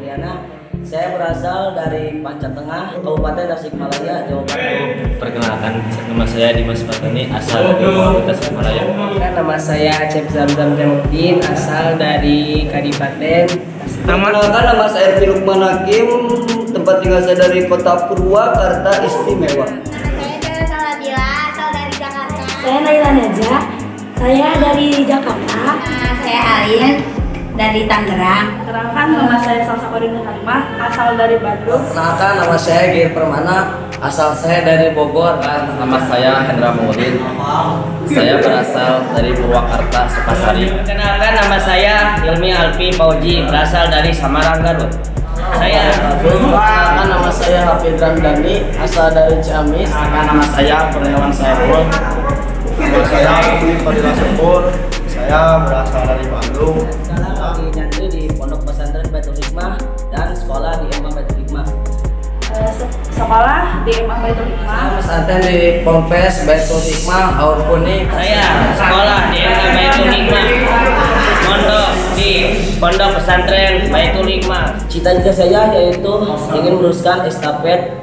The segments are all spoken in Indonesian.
Mulyana. Saya berasal dari Panca Tengah, Kabupaten Tasikmalaya, Jawa Barat. Perkenalkan, nama saya Dimas Patani, asal dari Tasikmalaya. Nama saya Acep Zamzam Jamuddin, asal dari Kadipaten. Perkenalkan, nama saya Lukman Hakim, tempat tinggal saya dari Kota Purwakarta Istimewa. Saya Dewi Salabila, asal dari Jakarta. Saya Naila Naja, saya dari Jakarta. Saya Alin dari Tangerang. Perkenalkan, nama saya Salsa Kodin Halimah, asal dari Bandung. Perkenalkan, nama saya Gir Permana, asal saya dari Bogor. Nama saya Hendra Maulid, saya berasal dari Purwakarta, Sukasari. Perkenalkan, nama saya Hilmi Alfi Pauji, berasal dari Samarang, Garut. Perkenalkan, nama saya Hafid Ramdhani, asal dari Ciamis. Nama saya Kurniawan Saiful. Nama saya Fadilah Syukur, saya berasal dari Bandung. Di nyantri di Pondok Pesantren Baitul Hikmah dan sekolah di MA Baitul Hikmah. Sekolah di MA Baitul Hikmah. Pesantren di Ponpes Baitul Hikmah, Aur Kuning. Saya sekolah di MA Baitul Hikmah, mondok di Pondok Pesantren Baitul Hikmah. Cita-cita saya yaitu ingin meneruskan estafet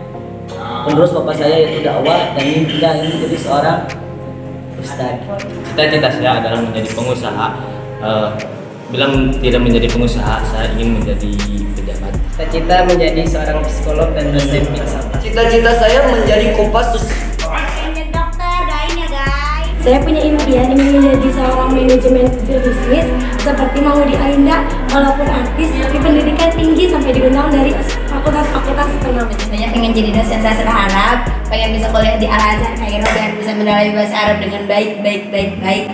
penerus bapak saya, yaitu dakwah, dan mimpinya ingin menjadi seorang ustadz. Cita-cita saya adalah menjadi pengusaha. Bila tidak menjadi pengusaha, saya ingin menjadi pejabat. Cita-cita menjadi seorang psikolog dan dosen filsafat. Cita-cita saya menjadi Kopassus. Jadi dokter, doain ya guys. Saya punya impian ingin menjadi seorang manajemen bisnis seperti Maudy Ainda, walaupun artis tapi pendidikan tinggi sampai diundang dari fakultas-fakultas ternama. Saya pengen jadi dosen sastra Arab, pengen bisa kuliah di Al Azhar Kairo biar bisa mendalami bahasa Arab dengan baik.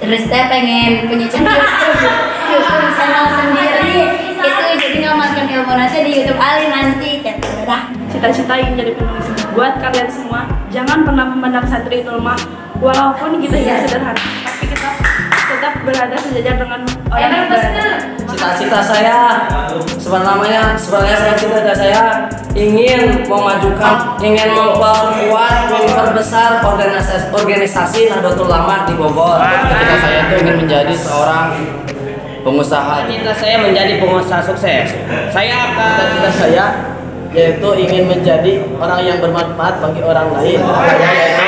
Terus saya pengen punya channel YouTube channel sendiri. Itu jadi ngamalkan ilmu nanti di YouTube Ali nanti kayak udah. Cita-cita ingin jadi penulis. Buat kalian semua, jangan pernah memandang santri itu lemah, walaupun kita ya sederhana, tapi kita tetap berada sejajar dengan orang yang berada. Cita-cita saya sebenarnya cita-cita saya ingin memajukan, ingin memperkuat, memperbesar organisasi Nahdlatul Ulama di Bogor. Ketika saya itu ingin menjadi seorang pengusaha. Cita saya menjadi pengusaha sukses. Saya akan Cita-cita saya yaitu ingin menjadi orang yang bermanfaat bagi orang lain. Yaitu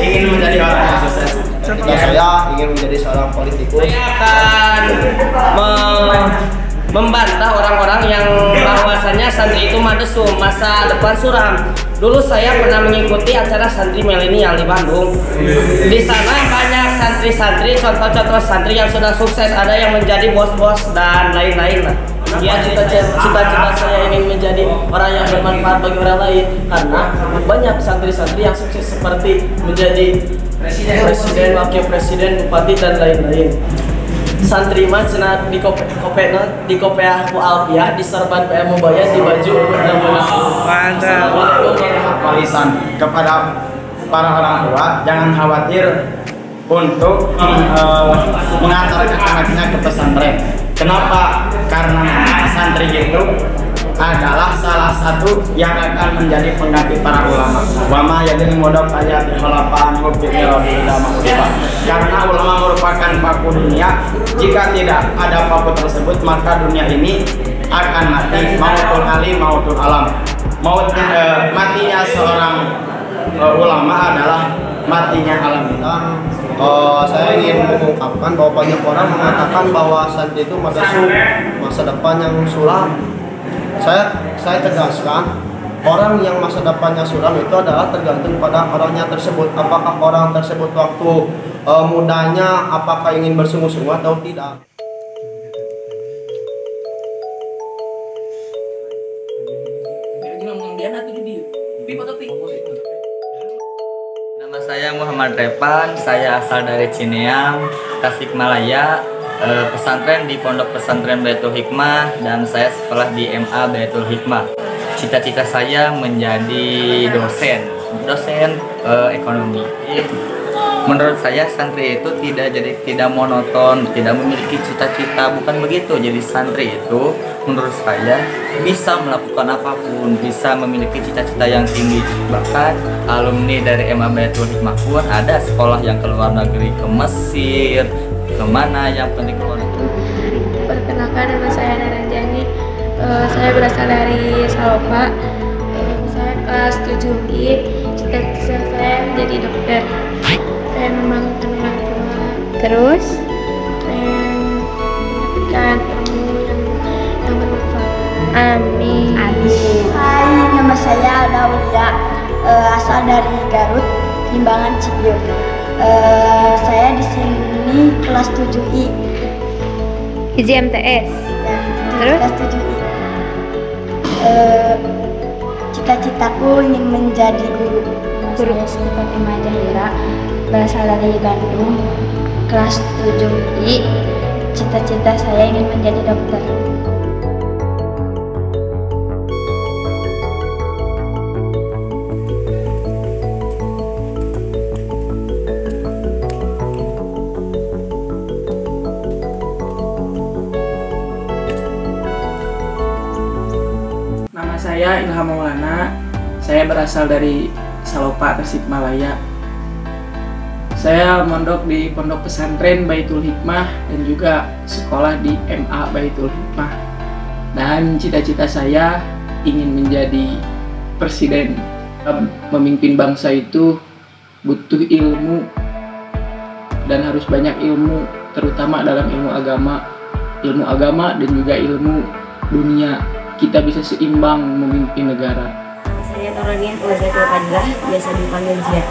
ingin menjadi orang yang sukses. Ketika saya ingin menjadi seorang politikus. Saya akan membantah orang-orang yang bahwasannya santri itu madesum, masa depan suram. Dulu saya pernah mengikuti acara santri milenial di Bandung. Di sana banyak santri-santri, contoh-contoh santri yang sudah sukses, ada yang menjadi bos-bos dan lain-lain lah. Ya, cita-cita saya ingin menjadi orang yang bermanfaat bagi orang lain, karena banyak santri-santri yang sukses seperti menjadi presiden, wakil presiden, bupati, dan lain-lain. Santri mah cenah di kopea ku alfiah, di sorban PM Mubaya, di baju benar-benar. Warisan kepada para orang tua, jangan khawatir untuk mengantarkan anaknya ke pesantren. Kenapa? Karena santri itu adalah salah satu yang akan menjadi pengganti para ulama. Wama yadil modok ayat halapan hubbi karena ulama merupakan paku dunia. Jika tidak ada paku tersebut, maka dunia ini akan mati. Mautul alim, mautul alam. Matinya seorang ulama adalah matinya alam. Saya ingin mengungkapkan bahwa banyak orang mengatakan bahwa santri itu masa depan yang suram. Saya tegaskan, orang yang masa depannya suram itu adalah tergantung pada orangnya tersebut. Apakah orang tersebut waktu mudanya apakah ingin bersungguh-sungguh atau tidak. Nama saya Muhammad Repan, saya asal dari Cineam, Tasikmalaya. Pesantren di Pondok Pesantren Baitul Hikmah, dan saya sekolah di MA Baitul Hikmah. Cita-cita saya menjadi dosen ekonomi. Menurut saya santri itu tidak monoton, tidak memiliki cita-cita, bukan begitu. Jadi santri itu menurut saya bisa melakukan apapun, bisa memiliki cita-cita yang tinggi. Bahkan alumni dari MA Baitul Hikmah pun ada sekolah yang ke luar negeri, ke Mesir, kemana, yang penting keluar negeri. Perkenalkan, nama saya Nana Jani, Saya berasal dari Salopa. Saya kelas 7I. Cita-cita saya menjadi dokter. Saya membanggakan orang tua. Terus saya mendapatkan ilmu yang bermanfaat. Amin. Hai, nama saya Alda Aulia, asal dari Garut, Limbangan Cibiuk. Saya di sini kelas 7I. Uji MTS. Ya, Terus? kelas 7I. Cita-citaku ingin menjadi guru. Saya Stefani Majahira, berasal dari Bandung, kelas 7I. Cita-cita saya ingin menjadi dokter. Nama saya Ilham Maulana, saya berasal dari Salopa, Tasikmalaya. Saya mondok di Pondok Pesantren Baitul Hikmah dan juga sekolah di MA Baitul Hikmah. Dan cita-cita saya ingin menjadi presiden. Memimpin bangsa itu butuh ilmu dan harus banyak ilmu, terutama dalam ilmu agama dan juga ilmu dunia. Kita bisa seimbang memimpin negara. Saya Nuraniah Fauziatul Fadilah, biasa dipanggil Zia.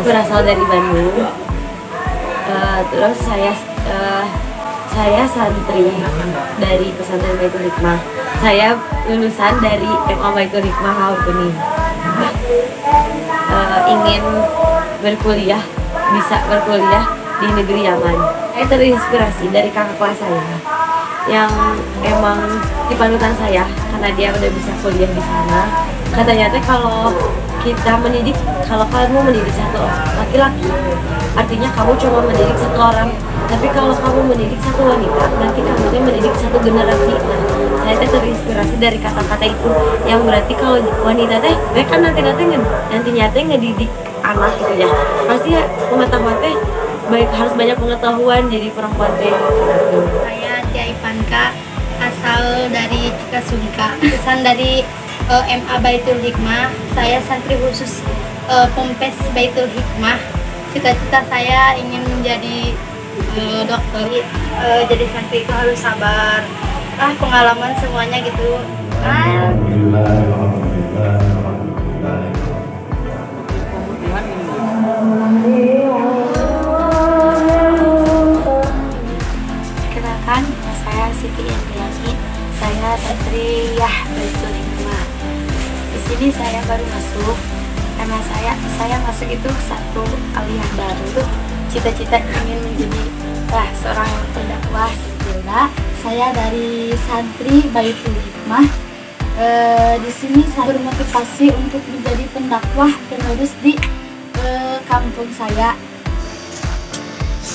Berasal dari Bandung. Terus saya santri dari pesantren Baitul Hikmah. Saya lulusan dari MA Baitul Hikmah Haurkuning. Ingin berkuliah, bisa berkuliah di negeri Yaman. Saya terinspirasi dari kakak kelas saya yang emang di panutan saya karena dia udah bisa kuliah di sana. Katanya teh kalau kita mendidik, kalau kamu mendidik satu laki-laki, artinya kamu cuma mendidik satu orang. Tapi kalau kamu mendidik satu wanita, berarti kamu tuh mendidik satu generasi. Nah, saya teh terinspirasi dari kata-kata itu, yang berarti kalau wanita teh, mereka nantinya teh ngedidik anak gitu ya. Pasti ya pengetahuan teh baik, harus banyak pengetahuan jadi perempuan teh. Saya Tia Ivanka, asal dari Cikasungka, pesan dari MA Baitul Hikmah. Saya santri khusus Pompes Baitul Hikmah. Cita-cita saya ingin menjadi dokter. Jadi santri itu harus sabar. Pengalaman semuanya gitu. Kenalkan, nama saya Siti Indriani. Saya santriyah Baitul Hikmah. Di sini saya baru masuk. Karena saya masuk itu satu aliyah baru. Cita-cita ingin menjadi seorang pendakwah. Alhamdulillah, saya dari santri Baitul Hikmah. Di sini saya bermotivasi untuk menjadi pendakwah penerus di kampung saya.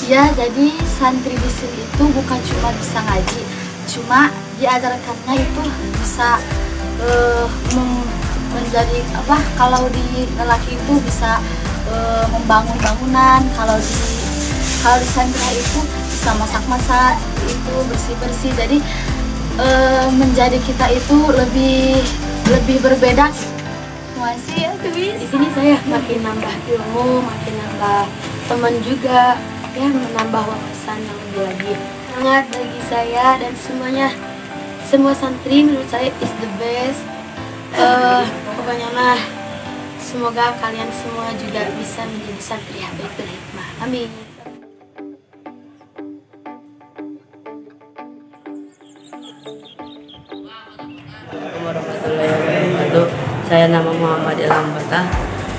Ya, jadi santri di sini itu bukan cuma bisa ngaji, cuma diajarkannya itu bisa menjadi kalau di lelaki itu bisa membangun bangunan, kalau di santri itu bisa masak-masak, itu bersih-bersih. Jadi menjadi kita itu lebih berbeda. Masih ya, di sini saya makin nambah ilmu, makin nambah teman juga, ya menambah wawasan yang lebih lagi. Sangat bagi saya dan semua santri menurut saya is the best. Pokoknya mah semoga kalian semua juga bisa menjadi santri Baitul Hikmah. Amin. Assalamualaikum warahmatullahi wabarakatuh. Saya nama Muhammad Ilham Fatah,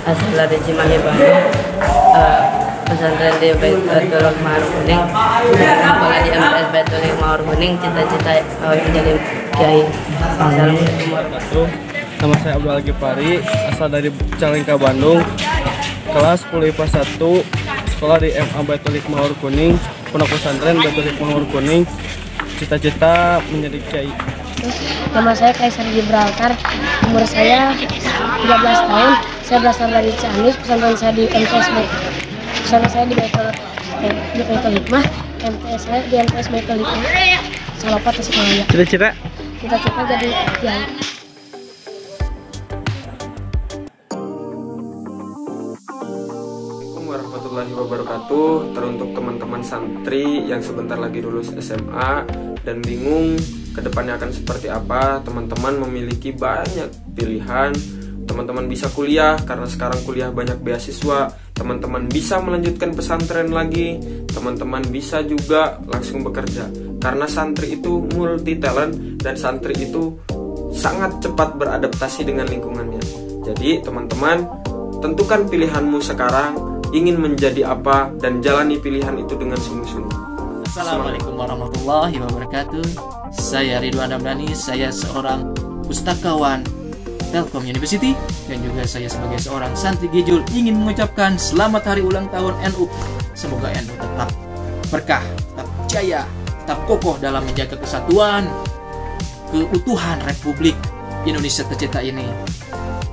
asal dari Cimahi, Bandung. Pesantren di Baitul Hikmah Haurkuning, sekolah di MTS Baitul Hikmah Haurkuning. Cita-cita menjadi kiai. Assalamualaikum warahmatullahi wabarakatuh. Nama saya Abdul Al-Ghifari, asal dari Cicalengka, Bandung. Kelas 10 IPA 1, sekolah di MA Baitul Hikmah Haurkuning, Pondok Pesantren Baitul Hikmah Haurkuning. Cita-cita menjadi kiai. Nama saya Kaisar Gibraltar, umur saya 13 tahun. Saya berasal dari Ciamis, pesantren saya di MTS. Pesantren saya di Baitul Hikmah, MTS saya di MTS Baitul Hikmah, Salopa, Tasikmalaya. Cita-cita? cita-cita jadi kiai. Assalamualaikum warahmatullahi wabarakatuh. Teruntuk teman-teman santri yang sebentar lagi lulus SMA dan bingung kedepannya akan seperti apa, teman-teman memiliki banyak pilihan. Teman-teman bisa kuliah karena sekarang kuliah banyak beasiswa. Teman-teman bisa melanjutkan pesantren lagi. Teman-teman bisa juga langsung bekerja. Karena santri itu multi talent dan santri itu sangat cepat beradaptasi dengan lingkungannya. Jadi teman-teman, tentukan pilihanmu sekarang, ingin menjadi apa, dan jalani pilihan itu dengan sungguh-sungguh. Assalamualaikum warahmatullahi wabarakatuh. Saya Ridwan Damdani, saya seorang pustakawan Telkom University dan juga saya sebagai seorang santri Gijul ingin mengucapkan selamat hari ulang tahun NU. Semoga NU tetap berkah, tetap jaya, tetap kokoh dalam menjaga kesatuan, keutuhan Republik Indonesia tercinta ini.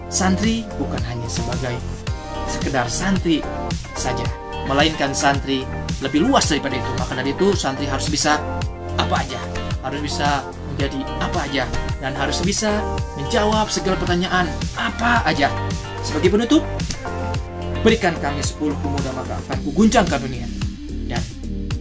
Santri bukan hanya sebagai sekedar santri saja, melainkan santri lebih luas daripada itu. Maka dari itu santri harus bisa apa aja, harus bisa menjadi apa aja, dan harus bisa menjawab segala pertanyaan apa aja. Sebagai penutup, berikan kami 10 pemuda maka akan kuguncangkan dunia, dan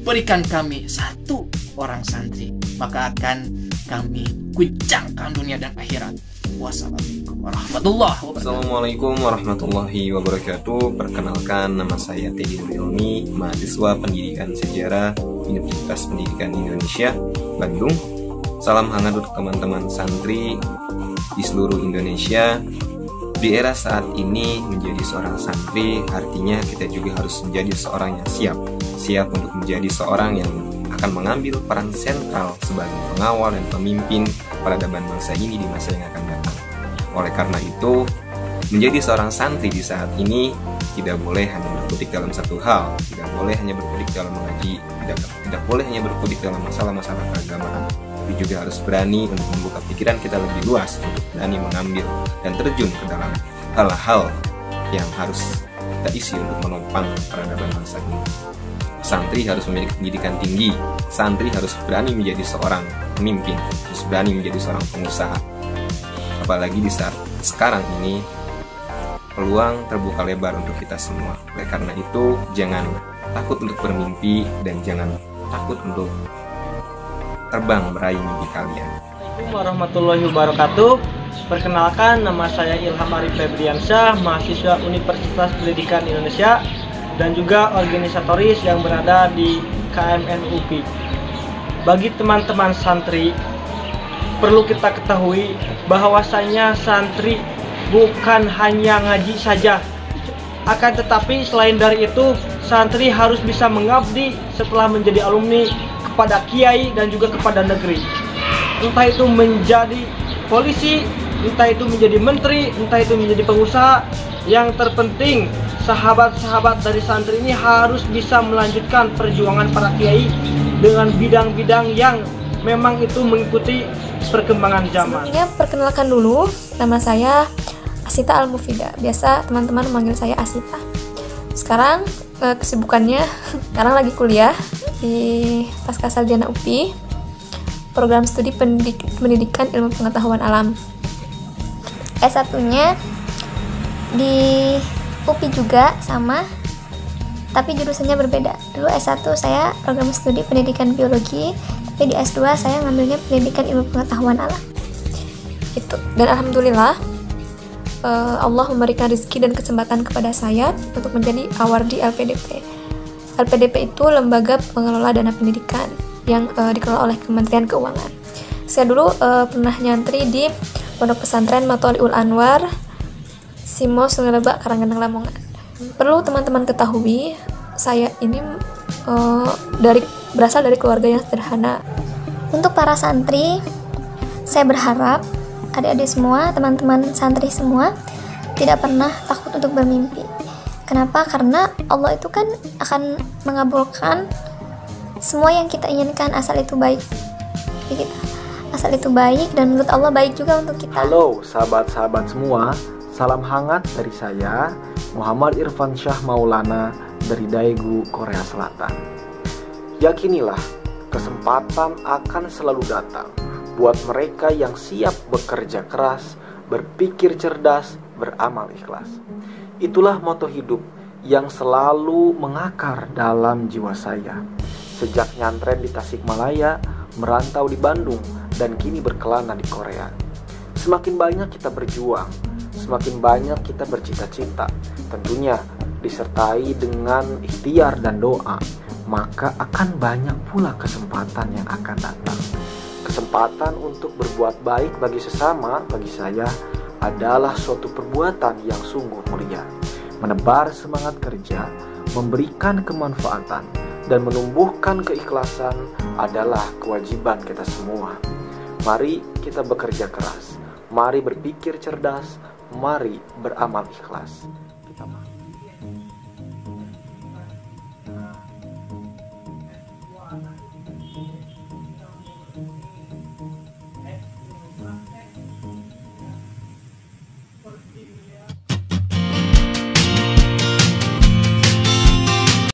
berikan kami 1 orang santri maka akan kami guncangkan dunia dan akhirat. Wassalamualaikum warahmatullahi wabarakatuh. Assalamualaikum warahmatullahi wabarakatuh. Perkenalkan, nama saya Teddy Nur Ilmi, mahasiswa Pendidikan Sejarah Universitas Pendidikan Indonesia, Bandung. Salam hangat untuk teman-teman santri di seluruh Indonesia. Di era saat ini menjadi seorang santri artinya kita juga harus menjadi seorang yang siap untuk menjadi seorang yang akan mengambil peran sentral sebagai pengawal dan pemimpin peradaban bangsa ini di masa yang akan datang. Oleh karena itu, menjadi seorang santri di saat ini tidak boleh hanya berkutik dalam satu hal, tidak boleh hanya berkutik dalam mengaji, tidak boleh hanya berkutik dalam masalah-masalah keagamaan, tapi juga harus berani untuk membuka pikiran kita lebih luas, untuk berani mengambil dan terjun ke dalam hal-hal yang harus kita isi untuk menopang peradaban bangsa ini. Santri harus memiliki pendidikan tinggi, santri harus berani menjadi seorang pemimpin, harus berani menjadi seorang pengusaha. Apalagi di saat sekarang ini, peluang terbuka lebar untuk kita semua. Oleh karena itu, jangan takut untuk bermimpi dan jangan takut untuk terbang meraih mimpi kalian. Assalamualaikum warahmatullahi wabarakatuh. Perkenalkan, nama saya Ilham Arif Febriansyah, mahasiswa Universitas Pendidikan Indonesia dan juga organisatoris yang berada di KMN UPI. Bagi teman-teman santri, perlu kita ketahui bahwasanya santri bukan hanya ngaji saja. Akan tetapi selain dari itu, santri harus bisa mengabdi setelah menjadi alumni kepada kiai dan juga kepada negeri. Entah itu menjadi polisi, entah itu menjadi menteri, entah itu menjadi pengusaha. Yang terpenting, sahabat-sahabat dari santri ini harus bisa melanjutkan perjuangan para kiai dengan bidang-bidang yang memang itu mengikuti perkembangan zaman. Sebelumnya perkenalkan dulu, nama saya Asita Al-Mufida. Biasa teman-teman memanggil saya Asita. Sekarang kesibukannya, sekarang lagi kuliah di Pascasarjana UPI, program studi pendidikan ilmu pengetahuan alam. S1-nya di UPI juga sama, tapi jurusannya berbeda. Dulu S1 saya program studi pendidikan biologi, tapi di S2 saya ngambilnya pendidikan ilmu pengetahuan alam. Itu. Dan alhamdulillah Allah memberikan rezeki dan kesempatan kepada saya untuk menjadi awardi LPDP. LPDP itu lembaga pengelola dana pendidikan yang dikelola oleh Kementerian Keuangan. Saya dulu pernah nyantri di Pondok Pesantren Matoliul Anwar, Simo Sungai Lebak, Karanggeneng, Lamongan. Perlu teman-teman ketahui, saya ini berasal dari keluarga yang sederhana. Untuk para santri, saya berharap adik-adik semua, teman-teman santri semua tidak pernah takut untuk bermimpi. Kenapa? Karena Allah itu kan akan mengabulkan semua yang kita inginkan asal itu baik. Asal itu baik dan menurut Allah baik juga untuk kita. Halo sahabat-sahabat semua, salam hangat dari saya, Muhammad Irfan Syah Maulana dari Daegu, Korea Selatan. Yakinilah, kesempatan akan selalu datang buat mereka yang siap bekerja keras, berpikir cerdas, beramal ikhlas. Itulah moto hidup yang selalu mengakar dalam jiwa saya. Sejak nyantren di Tasikmalaya, merantau di Bandung, dan kini berkelana di Korea. Semakin banyak kita berjuang, semakin banyak kita bercita-cita, tentunya disertai dengan ikhtiar dan doa, maka akan banyak pula kesempatan yang akan datang. Kesempatan untuk berbuat baik bagi sesama, bagi saya, adalah suatu perbuatan yang sungguh mulia. Menebar semangat kerja, memberikan kemanfaatan, dan menumbuhkan keikhlasan adalah kewajiban kita semua. Mari kita bekerja keras, mari berpikir cerdas, mari beramal ikhlas. Kita